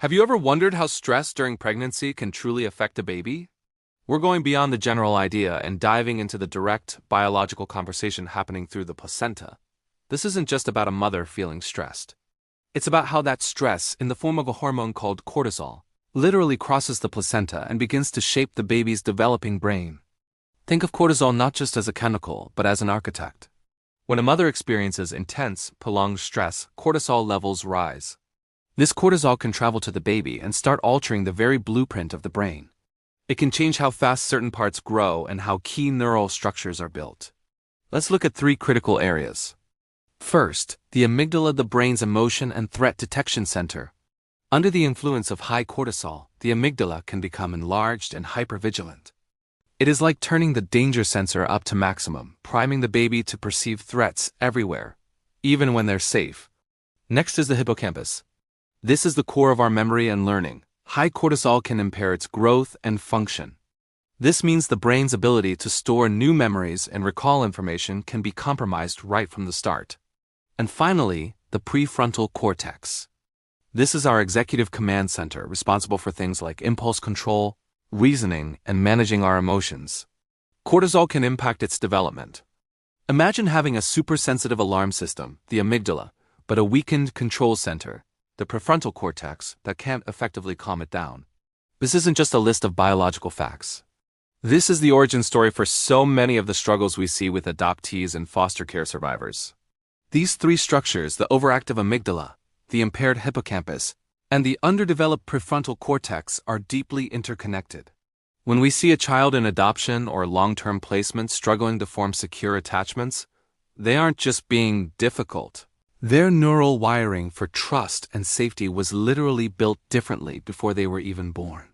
Have you ever wondered how stress during pregnancy can truly affect a baby? We're going beyond the general idea and diving into the direct biological conversation happening through the placenta. This isn't just about a mother feeling stressed. It's about how that stress, in the form of a hormone called cortisol, literally crosses the placenta and begins to shape the baby's developing brain. Think of cortisol not just as a chemical, but as an architect. When a mother experiences intense, prolonged stress, cortisol levels rise. This cortisol can travel to the baby and start altering the very blueprint of the brain. It can change how fast certain parts grow and how key neural structures are built. Let's look at three critical areas. First, the amygdala, the brain's emotion and threat detection center. Under the influence of high cortisol, the amygdala can become enlarged and hypervigilant. It is like turning the danger sensor up to maximum, priming the baby to perceive threats everywhere, even when they're safe. Next is the hippocampus. This is the core of our memory and learning. High cortisol can impair its growth and function. This means the brain's ability to store new memories and recall information can be compromised right from the start. And finally, the prefrontal cortex. This is our executive command center, responsible for things like impulse control, reasoning, and managing our emotions. Cortisol can impact its development. Imagine having a super-sensitive alarm system, the amygdala, but a weakened control center, the prefrontal cortex, that can't effectively calm it down. This isn't just a list of biological facts. This is the origin story for so many of the struggles we see with adoptees and foster care survivors. These three structures, the overactive amygdala, the impaired hippocampus, and the underdeveloped prefrontal cortex, are deeply interconnected. When we see a child in adoption or long-term placement struggling to form secure attachments, they aren't just being difficult. Their neural wiring for trust and safety was literally built differently before they were even born.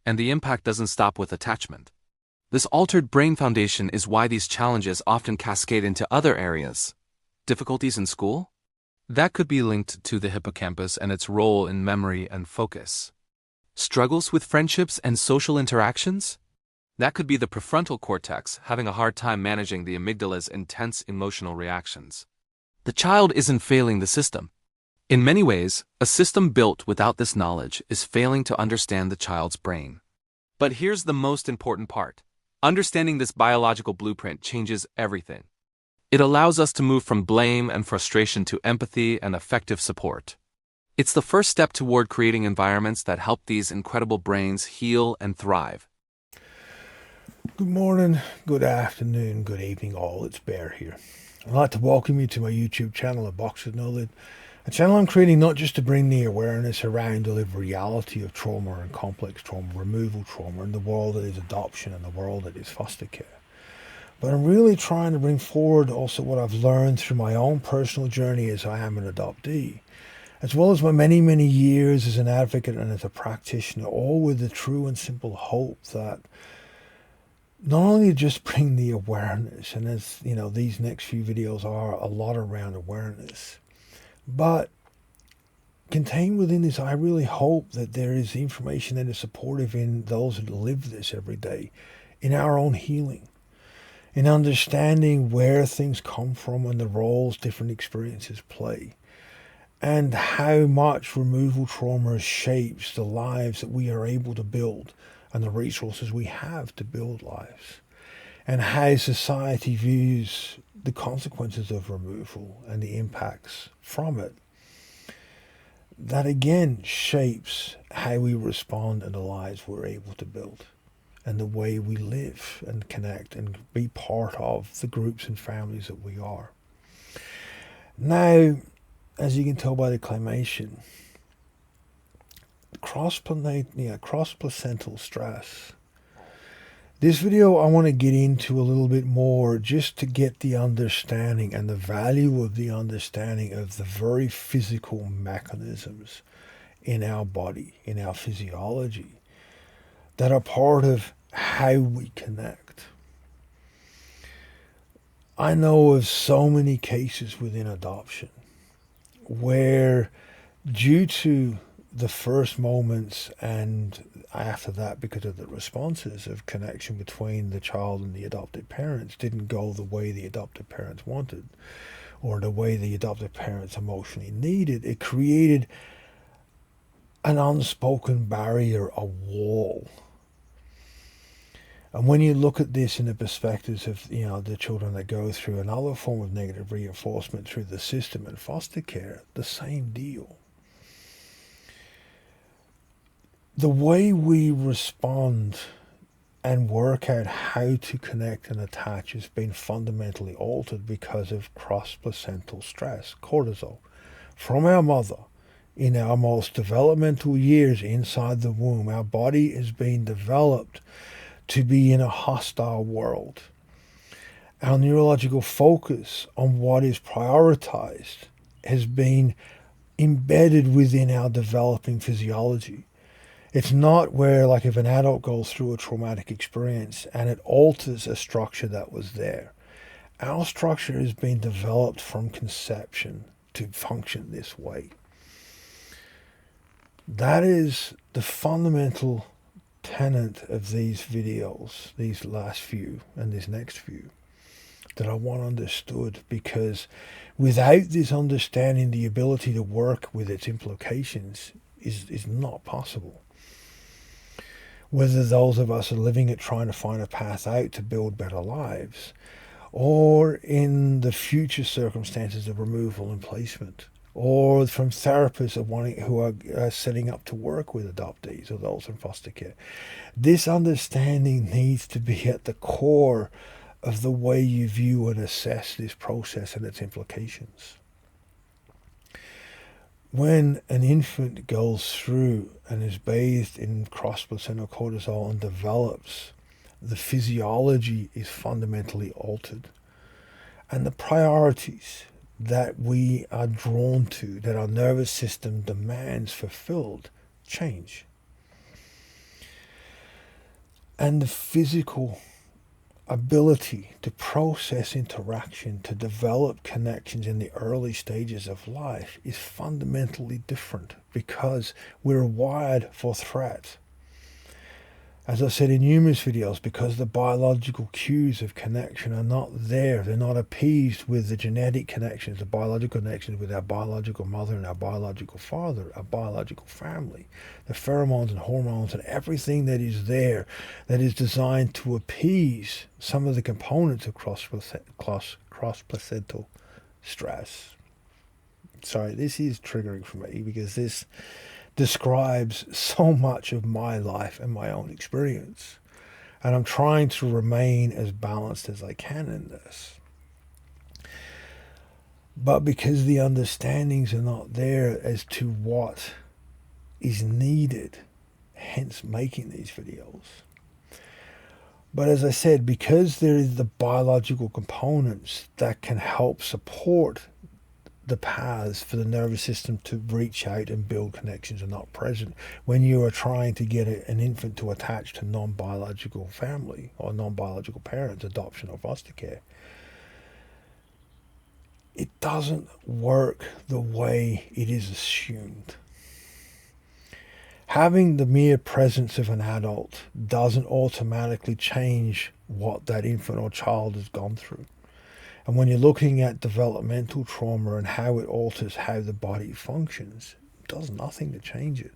And the impact doesn't stop with attachment. This altered brain foundation is why these challenges often cascade into other areas. Difficulties in school? That could be linked to the hippocampus and its role in memory and focus. Struggles with friendships and social interactions? That could be the prefrontal cortex having a hard time managing the amygdala's intense emotional reactions. The child isn't failing the system. In many ways, a system built without this knowledge is failing to understand the child's brain. But here's the most important part. Understanding this biological blueprint changes everything. It allows us to move from blame and frustration to empathy and effective support. It's the first step toward creating environments that help these incredible brains heal and thrive. Good morning, good afternoon, good evening all, it's Bear here. I'd like to welcome you to my YouTube channel, A Box with No Lid, a channel I'm creating not just to bring the awareness around the lived reality of trauma and complex trauma, removal trauma, and the world that is adoption and the world that is foster care. But I'm really trying to bring forward also what I've learned through my own personal journey as I am an adoptee, as well as my many, many years as an advocate and as a practitioner, all with the true and simple hope that not only just bring the awareness, and as you know, these next few videos are a lot around awareness, but contained within this, I really hope that there is information that is supportive in those that live this every day, in our own healing, in understanding where things come from and the roles different experiences play, and how much removal trauma shapes the lives that we are able to build and the resources we have to build lives, and how society views the consequences of removal and the impacts from it. That again shapes how we respond and the lives we're able to build, and the way we live and connect and be part of the groups and families that we are. Now, as you can tell by the climation, cross-placental stress. This video I want to get into a little bit more just to get the understanding and the value of the understanding of the very physical mechanisms in our body, in our physiology, that are part of how we connect. I know of so many cases within adoption where, due to the first moments and after that, because of the responses of connection between the child and the adopted parents, didn't go the way the adopted parents wanted or the way the adopted parents emotionally needed, it created an unspoken barrier, a wall. And when you look at this in the perspectives of, the children that go through another form of negative reinforcement through the system and foster care, the same deal. The way we respond and work out how to connect and attach has been fundamentally altered because of cross-placental stress, cortisol, from our mother. In our most developmental years inside the womb, our body is being developed to be in a hostile world. Our neurological focus on what is prioritized has been embedded within our developing physiology. It's not where, like, if an adult goes through a traumatic experience and it alters a structure that was there. Our structure has been developed from conception to function this way. That is the fundamental tenet of these videos, these last few and this next few, that I want understood, because without this understanding, the ability to work with its implications is not possible. Whether those of us are living it, trying to find a path out to build better lives, or in the future circumstances of removal and placement, or from therapists who are setting up to work with adoptees or those in foster care. This understanding needs to be at the core of the way you view and assess this process and its implications. When an infant goes through and is bathed in cross-placental cortisol and develops, the physiology is fundamentally altered. And the priorities that we are drawn to, that our nervous system demands fulfilled, change. And the physical ability to process interaction, to develop connections in the early stages of life is fundamentally different, because we're wired for threat. As I said in numerous videos, because the biological cues of connection are not there, they're not appeased with the genetic connections, the biological connections with our biological mother and our biological father, our biological family, the pheromones and hormones and everything that is there, that is designed to appease some of the components of cross-placental stress. Sorry, this is triggering for me, because this describes so much of my life and my own experience. And I'm trying to remain as balanced as I can in this. But because the understandings are not there as to what is needed, hence making these videos. But as I said, because there is the biological components that can help support the paths for the nervous system to reach out and build connections are not present when you are trying to get an infant to attach to non-biological family or non-biological parents, adoption or foster care. It doesn't work the way it is assumed. Having the mere presence of an adult doesn't automatically change what that infant or child has gone through. And when you're looking at developmental trauma and how it alters how the body functions, it does nothing to change it.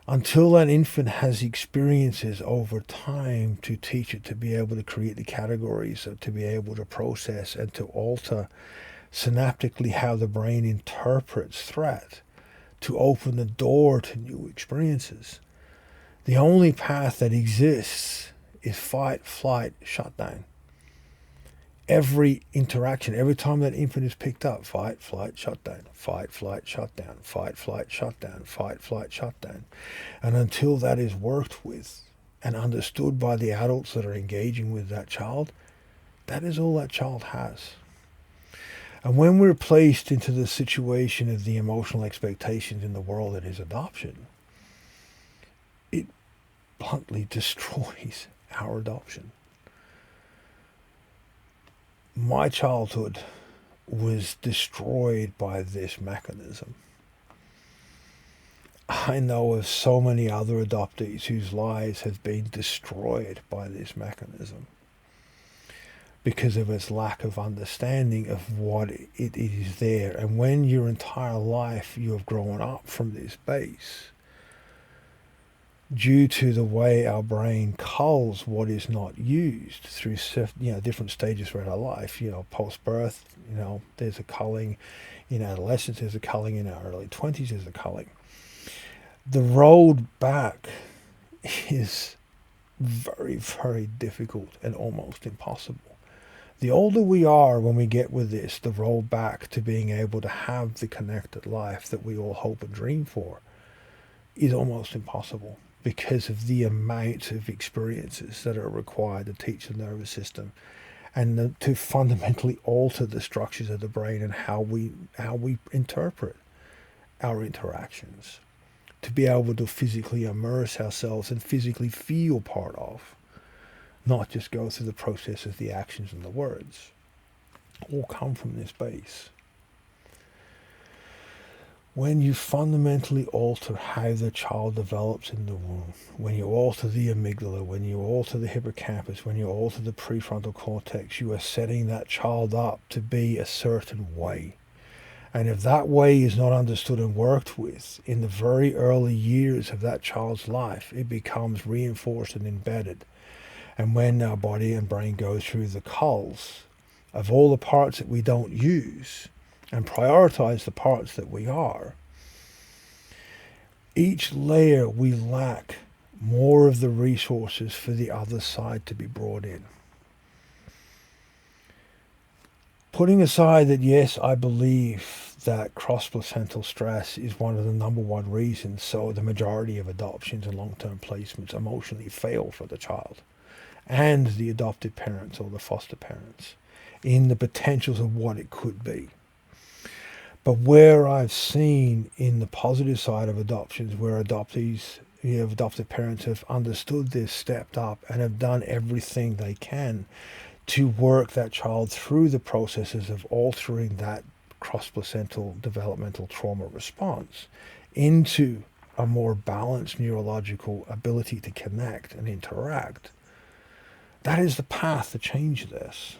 Until that infant has experiences over time to teach it to be able to create the categories, to be able to process and to alter synaptically how the brain interprets threat, to open the door to new experiences. The only path that exists is fight, flight, shutdown. Every interaction, every time that infant is picked up, fight, flight, shutdown, fight, flight, shutdown, fight, flight, shutdown, fight, flight, shutdown. And until that is worked with and understood by the adults that are engaging with that child, that is all that child has. And when we're placed into the situation of the emotional expectations in the world that is adoption, it bluntly destroys our adoption. My childhood was destroyed by this mechanism. I know of so many other adoptees whose lives have been destroyed by this mechanism. because of its lack of understanding of what it is there. And when your entire life you have grown up from this base, due to the way our brain culls what is not used through different stages throughout our life, post-birth, there's a culling, in adolescence there's a culling, in our early 20s there's a culling. The road back is very, very difficult and almost impossible. The older we are when we get with this, the road back to being able to have the connected life that we all hope and dream for is almost impossible, because of the amount of experiences that are required to teach the nervous system and to fundamentally alter the structures of the brain and how we interpret our interactions, to be able to physically immerse ourselves and physically feel part of, not just go through the process of the actions and the words, all come from this base. When you fundamentally alter how the child develops in the womb, when you alter the amygdala, when you alter the hippocampus, when you alter the prefrontal cortex, you are setting that child up to be a certain way. And if that way is not understood and worked with in the very early years of that child's life, it becomes reinforced and embedded. And when our body and brain go through the culls of all the parts that we don't use and prioritize the parts that we are, each layer we lack more of the resources for the other side to be brought in. Putting aside that, yes, I believe that cross-placental stress is one of the number one reasons so the majority of adoptions and long-term placements emotionally fail for the child and the adoptive parents or the foster parents in the potentials of what it could be. But where I've seen in the positive side of adoptions, where adoptees, adoptive parents have understood this, stepped up, and have done everything they can to work that child through the processes of altering that cross-placental developmental trauma response into a more balanced neurological ability to connect and interact. That is the path to change this.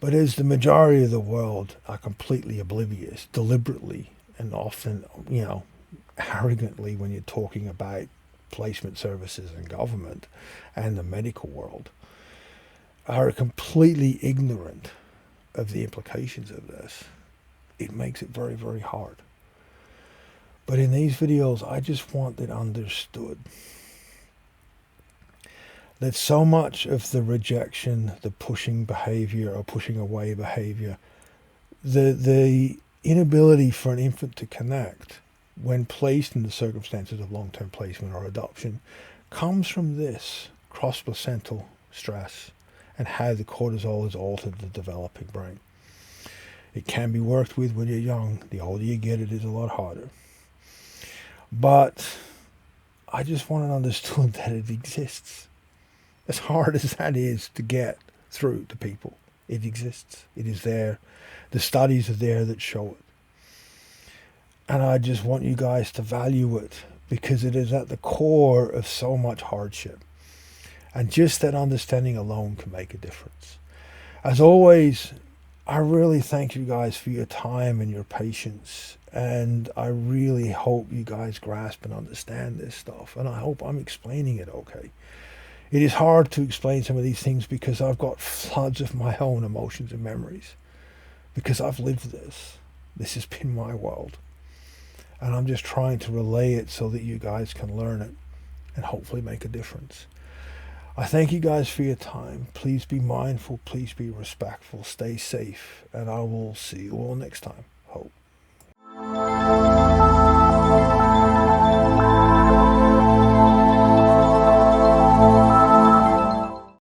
But as the majority of the world are completely oblivious, deliberately, and often, arrogantly, when you're talking about placement services and government and the medical world, are completely ignorant of the implications of this, it makes it very, very hard. But in these videos, I just want it understood that so much of the rejection, the pushing behavior or pushing away behavior, the inability for an infant to connect when placed in the circumstances of long-term placement or adoption comes from this cross-placental stress and how the cortisol has altered the developing brain. It can be worked with when you're young. The older you get, it is a lot harder. But I just want it understood that it exists. As hard as that is to get through to people, it exists. It is there. The studies are there that show it. And I just want you guys to value it, because it is at the core of so much hardship. And just that understanding alone can make a difference. As always, I really thank you guys for your time and your patience. And I really hope you guys grasp and understand this stuff. And I hope I'm explaining it okay. It is hard to explain some of these things because I've got floods of my own emotions and memories. Because I've lived this. This has been my world. And I'm just trying to relay it so that you guys can learn it and hopefully make a difference. I thank you guys for your time. Please be mindful. Please be respectful. Stay safe. And I will see you all next time. Hope.